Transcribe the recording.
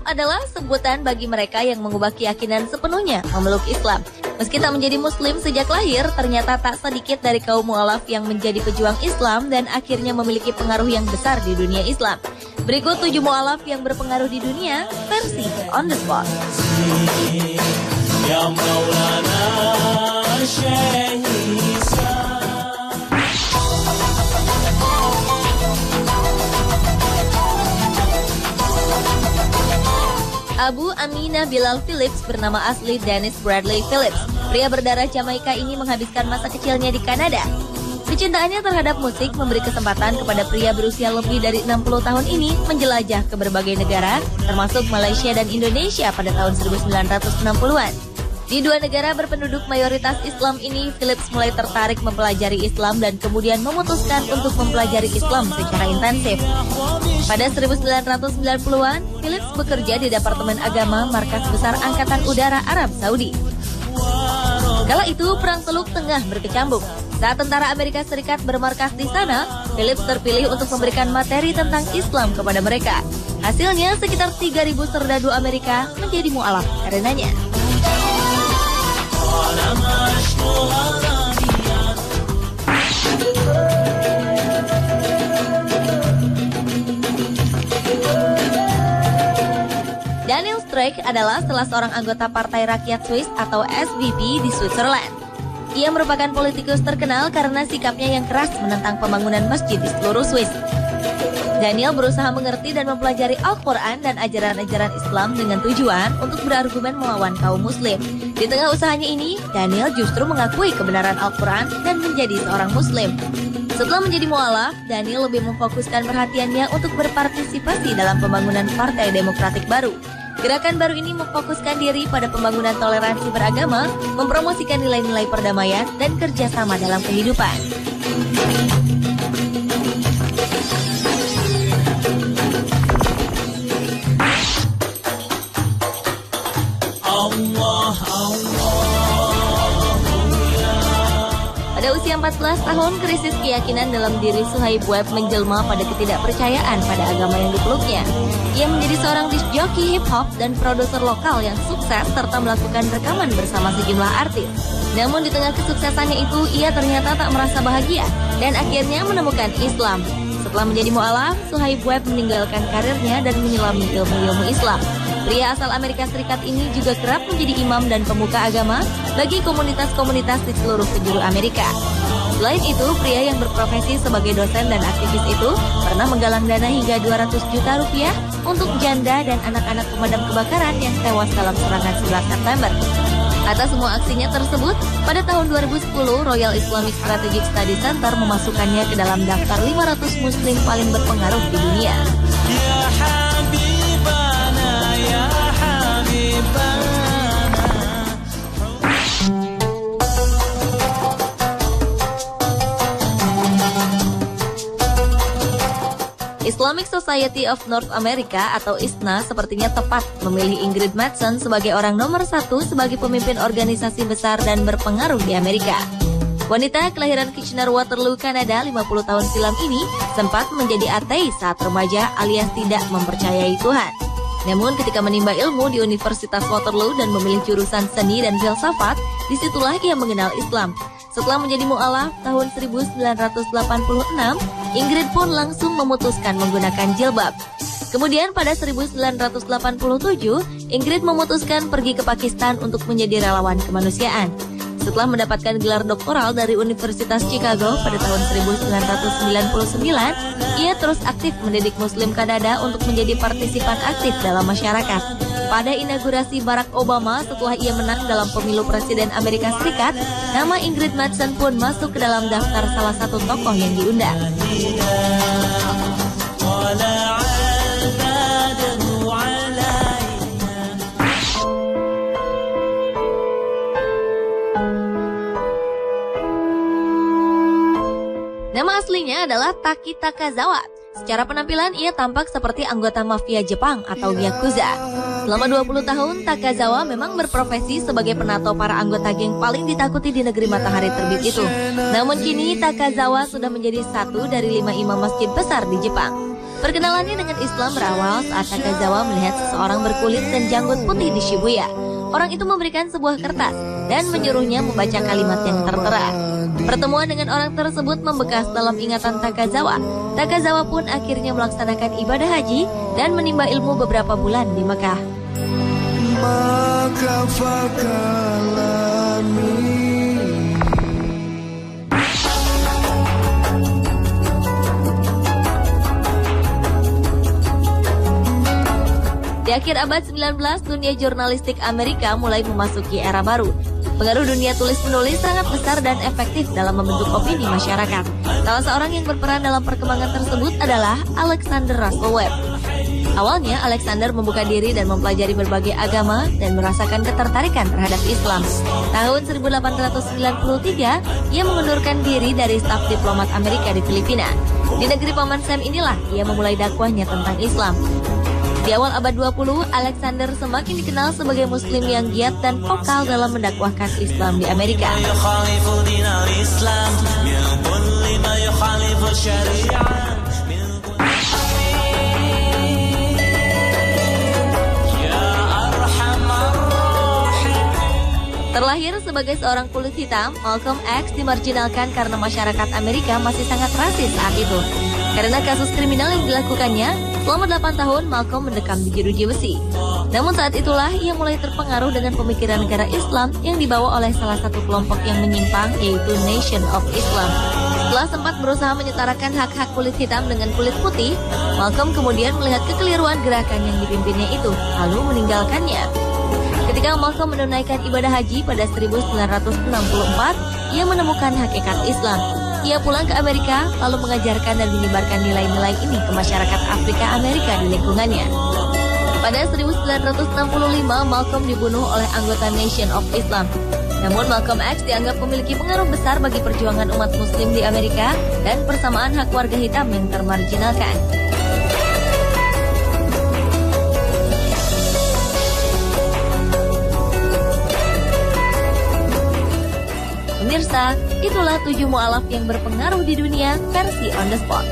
adalah sebutan bagi mereka yang mengubah keyakinan sepenuhnya memeluk Islam. Meski tak menjadi muslim sejak lahir, ternyata tak sedikit dari kaum mu'alaf yang menjadi pejuang Islam dan akhirnya memiliki pengaruh yang besar di dunia Islam. Berikut 7 mu'alaf yang berpengaruh di dunia, versi On The Spot. Ya Maulana Syekh Isa. Abu Aminah Bilal Phillips bernama asli Dennis Bradley Phillips. Pria berdarah Jamaika ini menghabiskan masa kecilnya di Kanada. Kecintaannya terhadap musik memberi kesempatan kepada pria berusia lebih dari 60 tahun ini menjelajah ke berbagai negara, termasuk Malaysia dan Indonesia pada tahun 1960-an. Di 2 negara berpenduduk mayoritas Islam ini, Phillips mulai tertarik mempelajari Islam dan kemudian memutuskan untuk mempelajari Islam secara intensif. Pada 1990-an, Phillips bekerja di Departemen Agama Markas Besar Angkatan Udara Arab Saudi. Kala itu, Perang Teluk Tengah berkecambuk. Saat tentara Amerika Serikat bermarkas di sana, Phillips terpilih untuk memberikan materi tentang Islam kepada mereka. Hasilnya, sekitar 3.000 serdadu Amerika menjadi mu'alaf karenanya. Daniel Streich adalah salah seorang anggota Partai Rakyat Swiss atau SVP di Switzerland. Ia merupakan politikus terkenal karena sikapnya yang keras menentang pembangunan masjid di seluruh Swiss. Daniel berusaha mengerti dan mempelajari Al-Quran dan ajaran-ajaran Islam dengan tujuan untuk berargumen melawan kaum muslim. Di tengah usahanya ini, Daniel justru mengakui kebenaran Al-Quran dan menjadi seorang muslim. Setelah menjadi mu'alaf, Daniel lebih memfokuskan perhatiannya untuk berpartisipasi dalam pembangunan Partai Demokratik baru. Gerakan baru ini memfokuskan diri pada pembangunan toleransi beragama, mempromosikan nilai-nilai perdamaian, dan kerjasama dalam kehidupan. Pada usia 14 tahun, krisis keyakinan dalam diri Suhaib Webb menjelma pada ketidakpercayaan pada agama yang dipeluknya. Ia menjadi seorang disc jockey hip-hop dan produser lokal yang sukses serta melakukan rekaman bersama sejumlah artis. Namun di tengah kesuksesannya itu, ia ternyata tak merasa bahagia dan akhirnya menemukan Islam. Setelah menjadi mu'alaf, Suhaib Webb meninggalkan karirnya dan menyelami ilmu-ilmu Islam. Pria asal Amerika Serikat ini juga kerap menjadi imam dan pemuka agama bagi komunitas-komunitas di seluruh penjuru Amerika. Selain itu, pria yang berprofesi sebagai dosen dan aktivis itu pernah menggalang dana hingga 200 juta rupiah untuk janda dan anak-anak pemadam kebakaran yang tewas dalam serangan 11 September. Atas semua aksinya tersebut, pada tahun 2010, Royal Islamic Strategic Study Center memasukkannya ke dalam daftar 500 muslim paling berpengaruh di dunia. Islamic Society of North America atau ISNA sepertinya tepat memilih Ingrid Mattson sebagai orang nomor 1 sebagai pemimpin organisasi besar dan berpengaruh di Amerika. Wanita kelahiran Kitchener-Waterloo, Kanada 50 tahun silam ini sempat menjadi ateis saat remaja alias tidak mempercayai Tuhan. Namun ketika menimba ilmu di Universitas Waterloo dan memilih jurusan seni dan filsafat, disitulah ia mengenal Islam. Setelah menjadi mu'alaf tahun 1986, Ingrid pun langsung memutuskan menggunakan jilbab. Kemudian pada 1987, Ingrid memutuskan pergi ke Pakistan untuk menjadi relawan kemanusiaan. Setelah mendapatkan gelar doktoral dari Universitas Chicago pada tahun 1999, ia terus aktif mendidik Muslim Kanada untuk menjadi partisipan aktif dalam masyarakat. Pada inaugurasi Barack Obama setelah ia menang dalam pemilu Presiden Amerika Serikat, nama Ingrid Mattson pun masuk ke dalam daftar salah satu tokoh yang diundang. Nama aslinya adalah Taki Takazawa. Secara penampilan ia tampak seperti anggota mafia Jepang atau Yakuza. Selama 20 tahun, Takazawa memang berprofesi sebagai penato para anggota geng paling ditakuti di negeri matahari terbit itu. Namun kini Takazawa sudah menjadi satu dari 5 imam masjid besar di Jepang. Perkenalannya dengan Islam berawal saat Takazawa melihat seseorang berkulit dan janggut putih di Shibuya. Orang itu memberikan sebuah kertas dan menyuruhnya membaca kalimat yang tertera. Pertemuan dengan orang tersebut membekas dalam ingatan Takazawa. Takazawa pun akhirnya melaksanakan ibadah haji dan menimba ilmu beberapa bulan di Mekah. Di akhir abad 19, dunia jurnalistik Amerika mulai memasuki era baru. Pengaruh dunia tulis-menulis sangat besar dan efektif dalam membentuk opini masyarakat. Salah seorang yang berperan dalam perkembangan tersebut adalah Alexander Russell Webb. Awalnya, Alexander membuka diri dan mempelajari berbagai agama dan merasakan ketertarikan terhadap Islam. Tahun 1893, ia mengundurkan diri dari staf diplomat Amerika di Filipina. Di negeri Paman Sam inilah ia memulai dakwahnya tentang Islam. Di awal abad 20, Alexander semakin dikenal sebagai muslim yang giat dan vokal dalam mendakwahkan Islam di Amerika. Terlahir sebagai seorang kulit hitam, Malcolm X dimarginalkan karena masyarakat Amerika masih sangat rasis saat itu. Karena kasus kriminal yang dilakukannya, selama 8 tahun Malcolm mendekam di jeruji besi. Namun saat itulah ia mulai terpengaruh dengan pemikiran negara Islam yang dibawa oleh salah satu kelompok yang menyimpang, yaitu Nation of Islam. Setelah sempat berusaha menyetarakan hak-hak kulit hitam dengan kulit putih, Malcolm kemudian melihat kekeliruan gerakan yang dipimpinnya itu, lalu meninggalkannya. Ketika Malcolm menunaikan ibadah haji pada 1964, ia menemukan hakikat Islam. Ia pulang ke Amerika, lalu mengajarkan dan menyebarkan nilai-nilai ini ke masyarakat Afrika Amerika di lingkungannya. Pada 1965, Malcolm dibunuh oleh anggota Nation of Islam. Namun Malcolm X dianggap memiliki pengaruh besar bagi perjuangan umat muslim di Amerika dan persamaan hak warga hitam yang termarginalkan. Pemirsa, itulah 7 mu'alaf yang berpengaruh di dunia versi On The Spot.